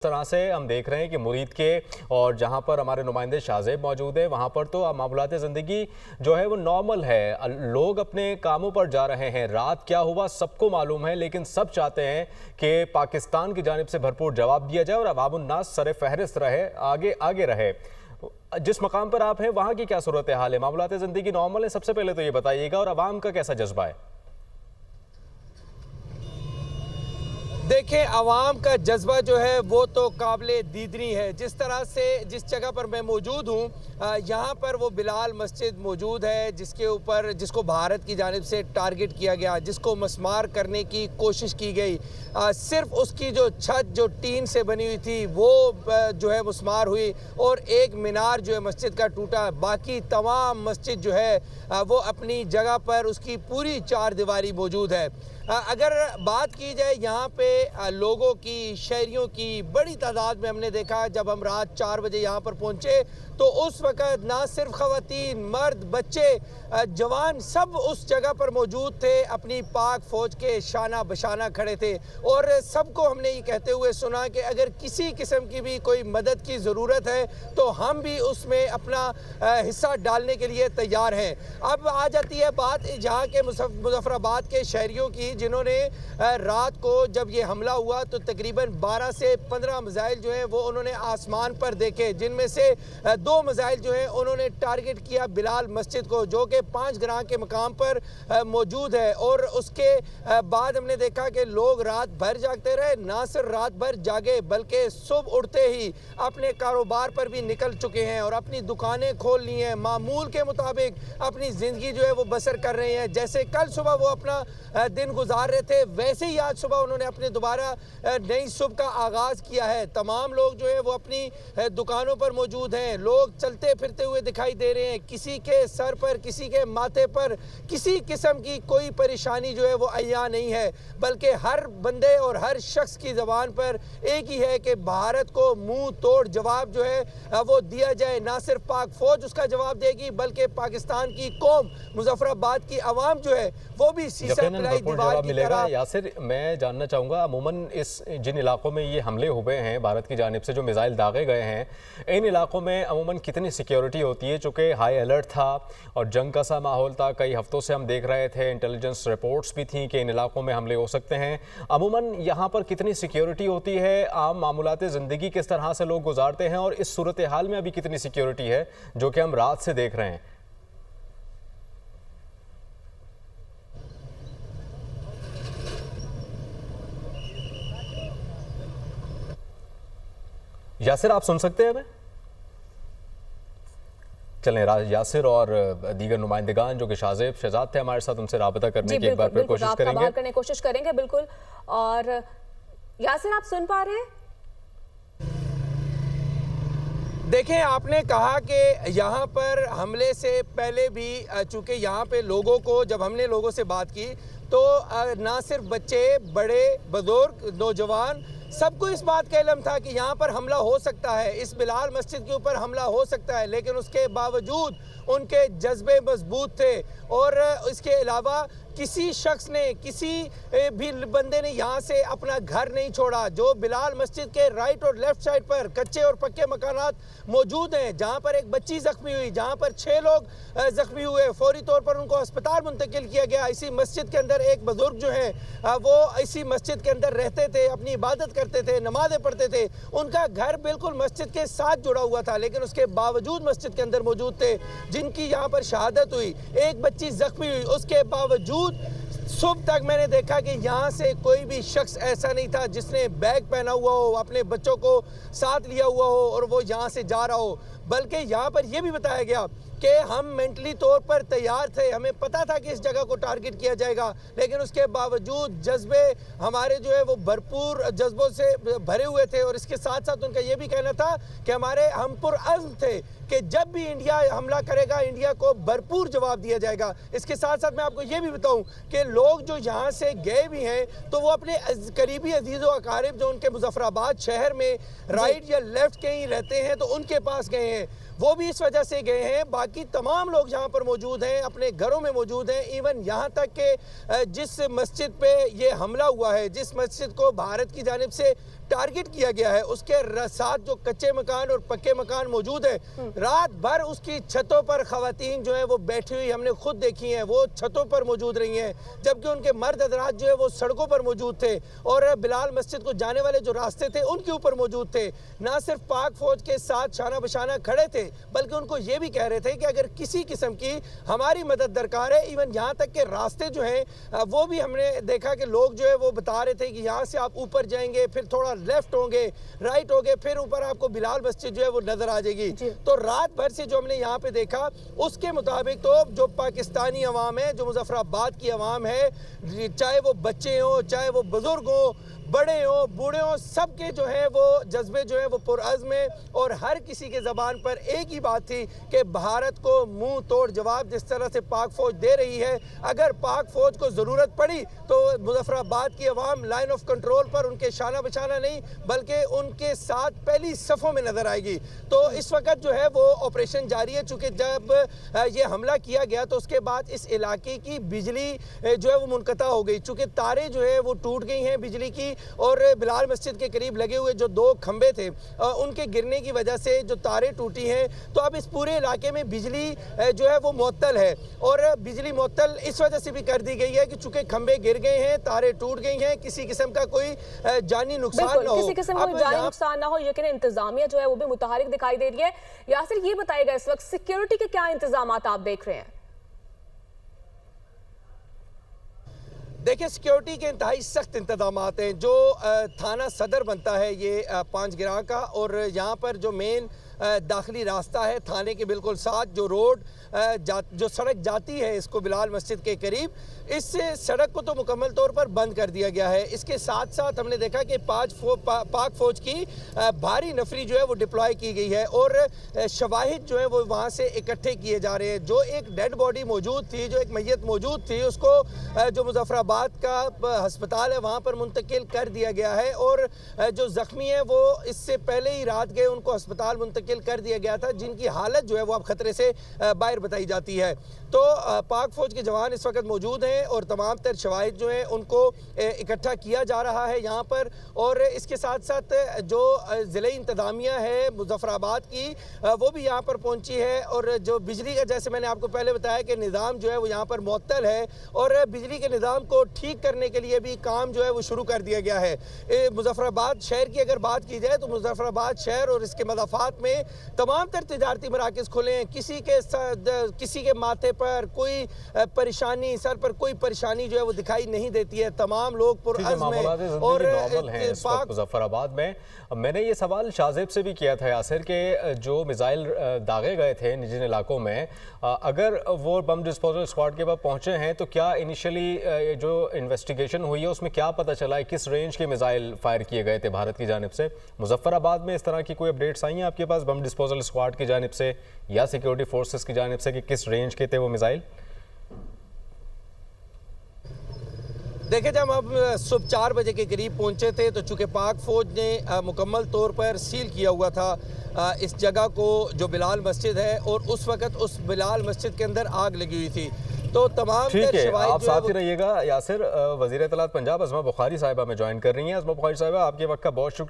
तरह से हम देख रहे हैं कि मुरीद के और जहां पर हमारे नुमाइंदे शाहजेब मौजूद है वहां पर तो मामूलात ज़िंदगी जो है वो नॉर्मल है। लोग अपने कामों पर जा रहे हैं। रात क्या हुआ सबको मालूम है, लेकिन सब चाहते हैं कि पाकिस्तान की जानिब से भरपूर जवाब दिया जाए और अवाम उन्नास सर फहरिस्त रहे, आगे आगे रहे। जिस मकाम पर आप हैं वहां की क्या सूरत हाल है? मामूलात ज़िंदगी नॉर्मल है? सबसे पहले तो ये बताइएगा, और अवाम का कैसा जज्बा है? देखें, आवाम का जज्बा जो है वो तो काबिले दीदनी है। जिस तरह से जिस जगह पर मैं मौजूद हूँ यहाँ पर वो बिलाल मस्जिद मौजूद है, जिसको भारत की जानिब से टारगेट किया गया, जिसको मस्मार करने की कोशिश की गई। सिर्फ उसकी जो छत जो टीन से बनी हुई थी वो जो है मस्मार हुई और एक मीनार जो है मस्जिद का टूटा। बाकी तमाम मस्जिद जो है वो अपनी जगह पर उसकी पूरी चार दीवारी मौजूद है। अगर बात की जाए यहाँ पे लोगों की, शहरियों की बड़ी तादाद में हमने देखा जब हम रात 4 बजे यहाँ पर पहुँचे तो उस वक़्त ना सिर्फ ख़वातीन, मर्द, बच्चे, जवान सब उस जगह पर मौजूद थे, अपनी पाक फ़ौज के शाना बशाना खड़े थे। और सबको हमने ये कहते हुए सुना कि अगर किसी किस्म की भी कोई मदद की ज़रूरत है तो हम भी उसमें अपना हिस्सा डालने के लिए तैयार हैं। अब आ जाती है बात जहाँ के मुजफ्फराबाद के शहरियों की, जिन्होंने रात को जब ये हमला हुआ तो तकरीबन 12 से 15 मिसाइल जो हैं वो उन्होंने आसमान पर देखे, जिनमें से 2 मिसाइल जो हैं उन्होंने टारगेट किया बिलाल मस्जिद को, जो कि 5 ग्राम के मकाम पर मौजूद है। और उसके बाद हमने देखा कि लोग रात भर जागते रहे, ना सिर्फ रात भर जागे बल्कि सुबह उठते ही अपने कारोबार पर भी निकल चुके हैं और अपनी दुकानें खोल ली हैं, मामूल के मुताबिक अपनी ज़िंदगी जो है वो बसर कर रहे हैं। जैसे कल सुबह वो अपना दिन गुजार रहे थे, वैसे ही आज सुबह उन्होंने अपने दोबारा नई सुबह का आगाज़ किया है। तमाम लोग जो है वो अपनी दुकानों पर मौजूद हैं, लोग चलते फिरते हुए दिखाई दे रहे हैं। किसी के सर पर, किसी के माथे पर किसी किस्म की कोई परेशानी जो है वो अय्या नहीं है, बल्कि हर बंदे और हर शख्स की ज़बान पर एक ही है कि भारत को मुंह तोड़ जवाब जो है वो दिया जाए। ना सिर्फ पाक फ़ौज उसका जवाब देगी बल्कि पाकिस्तान की कौम, मुजफ्फराबाद की आवाम जो है वो भी सीसा पिलाई दीवार की तरह। यासिर, मैं जानना चाहूँगा अमूमन जिन इलाकों में ये हमले हुए हैं भारत की जानिब से, जो मिसाइल दागे गए हैं, इन इलाकों में अमूमन कितनी सिक्योरिटी होती है? चूँकि हाई अलर्ट था और जंग का सा माहौल था, कई हफ्तों से हम देख रहे थे, इंटेलिजेंस रिपोर्ट्स भी थी कि इन इलाकों में हमले हो सकते हैं। अमूमन यहाँ पर कितनी सिक्योरिटी होती है? आम मामूलात ज़िंदगी किस तरह से लोग गुजारते हैं और इस सूरत हाल में अभी कितनी सिक्योरिटी है जो कि हम रात से देख रहे हैं? यासिर, आप सुन सकते हैं हमें? चलें, यासिर और दीगर नुमाइंदगान जो कि शहजाद थे हमारे साथ, उनसे राबता करने की एक बार फिर कोशिश करेंगे। बिल्कुल। और यासिर, आप सुन पा रहे हैं? देखें, आपने कहा कि यहाँ पर हमले से पहले भी चूँकि यहाँ पे लोगों को, जब हमने लोगों से बात की तो ना सिर्फ बच्चे, बड़े, बुजुर्ग, नौजवान, सबको इस बात का इल्म था कि यहाँ पर हमला हो सकता है, इस बिलाल मस्जिद के ऊपर हमला हो सकता है। लेकिन उसके बावजूद उनके जज्बे मजबूत थे और इसके अलावा किसी शख्स ने, किसी भी बंदे ने यहाँ से अपना घर नहीं छोड़ा। जो बिलाल मस्जिद के राइट और लेफ्ट साइड पर कच्चे और पक्के मकानात मौजूद हैं, जहाँ पर एक बच्ची ज़ख्मी हुई, जहाँ पर 6 लोग ज़ख्मी हुए, फौरी तौर पर उनको अस्पताल मुंतकिल किया गया। इसी मस्जिद के अंदर एक बुजुर्ग जो है वो इसी मस्जिद के अंदर रहते थे, अपनी इबादत करते थे, नमाज़ें पढ़ते थे, उनका घर बिल्कुल मस्जिद के साथ जुड़ा हुआ था, लेकिन उसके बावजूद मस्जिद के अंदर मौजूद थे। जिनकी यहाँ पर शहादत हुई, एक बच्ची ज़ख्मी हुई, उसके बावजूद सुबह तक मैंने देखा कि यहाँ से कोई भी शख्स ऐसा नहीं था जिसने बैग पहना हुआ हो, अपने बच्चों को साथ लिया हुआ हो और वो यहाँ से जा रहा हो। बल्कि यहाँ पर यह भी बताया गया कि हम मेंटली तौर पर तैयार थे, हमें पता था कि इस जगह को टारगेट किया जाएगा, लेकिन उसके बावजूद जज्बे हमारे जो है वो भरपूर जज्बों से भरे हुए थे। और इसके साथ साथ उनका ये भी कहना था कि हम पुरअज़्म थे कि जब भी इंडिया हमला करेगा इंडिया को भरपूर जवाब दिया जाएगा। इसके साथ साथ मैं आपको ये भी बताऊं कि लोग जो यहाँ से गए भी हैं तो वो अपने करीबी अजीज़ व अकारिब जो उनके मुजफ्फराबाद शहर में राइट या लेफ्ट कहीं रहते हैं तो उनके पास गए हैं। वो भी इस वजह से गए हैं। बाकी तमाम लोग यहाँ पर मौजूद हैं, अपने घरों में मौजूद हैं। इवन यहाँ तक कि जिस मस्जिद पे ये हमला हुआ है, जिस मस्जिद को भारत की जानिब से टारगेट किया गया है, उसके साथ जो कच्चे मकान और पक्के मकान मौजूद है, रात भर उसकी छतों पर खवातीन जो है वो बैठी हुई हमने खुद देखी हैं, वो छतों पर मौजूद रही हैं, जबकि उनके मर्द हजरात जो है वो सड़कों पर मौजूद थे और बिलाल मस्जिद को जाने वाले जो रास्ते थे उनके ऊपर मौजूद थे। ना सिर्फ पाक फौज के साथ शाना बशाना खड़े थे, बल्कि उनको ये भी कह रहे थे कि अगर किसी किस्म की हमारी मदद दरकार है। इवन यहाँ तक के रास्ते जो हैं वो भी हमने देखा कि लोग जो है वो बता रहे थे कि यहाँ से आप ऊपर जाएंगे, फिर थोड़ा लेफ्ट होंगे, राइट होंगे, फिर ऊपर आपको बिलाल मस्जिद जो है वो नजर आ जाएगी। तो रात भर से जो हमने यहाँ पे देखा उसके मुताबिक तो जो पाकिस्तानी अवाम है, जो मुजफ्फराबाद की अवाम है, चाहे वो बच्चे हों, चाहे वो बुजुर्ग हों, बड़े हो बूढ़े हो, सबके जो है वो जज्बे जो है वो पुरअज़्म है और हर किसी के ज़बान पर एक ही बात थी कि भारत को मुंह तोड़ जवाब जिस तरह से पाक फौज दे रही है, अगर पाक फौज को ज़रूरत पड़ी तो मुजफ्फराबाद की अवाम लाइन ऑफ कंट्रोल पर उनके शाना बशाना नहीं बल्कि उनके साथ पहली सफ़ों में नज़र आएगी। तो इस वक्त जो है वो ऑपरेशन जारी है। चूँकि जब ये हमला किया गया तो उसके बाद इस इलाके की बिजली जो है वो मुनक़ता हो गई, चूँकि तारें जो है वो टूट गई हैं बिजली की और बिलाल मस्जिद के करीब लगे हुए जो 2 खंबे थे उनके गिरने की वजह से जो तारें टूटी हैं। तो अब इस पूरे इलाके में बिजली जो है वो मुअत्तल है और बिजली मुअत्तल इस वजह से भी कर दी गई है कि चूंकि खंबे गिर गए हैं, तारें टूट गई हैं, किसी किस्म का कोई जानी नुकसान ना हो, किसी किस्म का जानी नुकसान ना हो, लेकिन इंतजामिया जो है वो भी मुतहरिक दिखाई दे रही है। यासिर, ये बताएगा इस वक्त सिक्योरिटी के क्या इंतजाम आप देख रहे हैं? देखिए, सिक्योरिटी के इंतहाई सख्त इंतजाम हैं। जो थाना सदर बनता है ये 5 गिरां का, और यहाँ पर जो मेन दाखिली रास्ता है थाने के बिल्कुल साथ, जो रोड जो सड़क जाती है इसको बिलाल मस्जिद के करीब, इस सड़क को तो मुकम्मल तौर पर बंद कर दिया गया है। इसके साथ साथ हमने देखा कि पाक फौज की भारी नफरी जो है वो डिप्लॉय की गई है और शवाहिद जो है वो वहाँ से इकट्ठे किए जा रहे हैं। जो एक डेड बॉडी मौजूद थी, जो एक मैयत मौजूद थी, उसको जो मुजफ्फराबाद का हस्पताल है वहाँ पर मुंतकिल कर दिया गया है और जो ज़ख्मी है वो इससे पहले ही रात गए उनको अस्पताल मुंतकिल कर दिया गया था, जिनकी हालत जो है वो अब खतरे से बाहर बताई जाती है। तो पाक फौज के जवान इस वक्त मौजूद हैं और तमाम तर शवाहिद जो हैं उनको इकट्ठा किया जा रहा है यहाँ पर। और इसके साथ साथ जो ज़िले इंतज़ामिया है मुजफ्फराबाद की वो भी यहाँ पर पहुँची है और जो बिजली का, जैसे मैंने आपको पहले बताया कि निज़ाम जो है वो यहाँ पर मुअत्तल है और बिजली के निज़ाम को ठीक करने के लिए भी काम जो है वो शुरू कर दिया गया है। मुजफ्फराबाद शहर की अगर बात की जाए तो मुजफ्फराबाद शहर और इसके मदाफ़ात में तमाम तर तिजारती मराकज़ खुले हैं। किसी के माथे पर कोई परेशानी, सर पर कोई परेशानी जो है वो दिखाई नहीं देती है। तमाम लोग पुरअज़्म हैं और मुजफ्फराबाद में। मैंने ये सवाल शाहजेब से भी किया था यासिर के जो मिसाइल दागे गए थे जिन इलाकों में, अगर वो बम डिस्पोजल स्क्वाड के पास पहुंचे हैं तो क्या इनिशियली जो इन्वेस्टिगेशन हुई है उसमें क्या पता चला है किस रेंज के मिसाइल फायर किए गए थे भारत की जानिब से? मुजफ्फराबाद में इस तरह की कोई अपडेट्स आई हैं आपके पास बम डिस्पोजल स्क्वाड की जानिब से या सिक्योरिटी फोर्सेस की जानिब से कि किस रेंज के थे वो मिसाइल? देखिए, जब हम सुबह 4 बजे के करीब पहुंचे थे तो चूँकि पाक फौज ने मुकम्मल तौर पर सील किया हुआ था इस जगह को जो बिलाल मस्जिद है और उस वक्त उस बिलाल मस्जिद के अंदर आग लगी हुई थी। तो तमाम ठीक है, आप साथ ही रहिएगा। यासिर, वज़ीर इत्तलात पंजाब अज़मा बुखारी साहिबा में ज्वाइन कर रही हैं। अज़मा बुखारी साहिबा, आपके वक्त का बहुत शुक्रिया।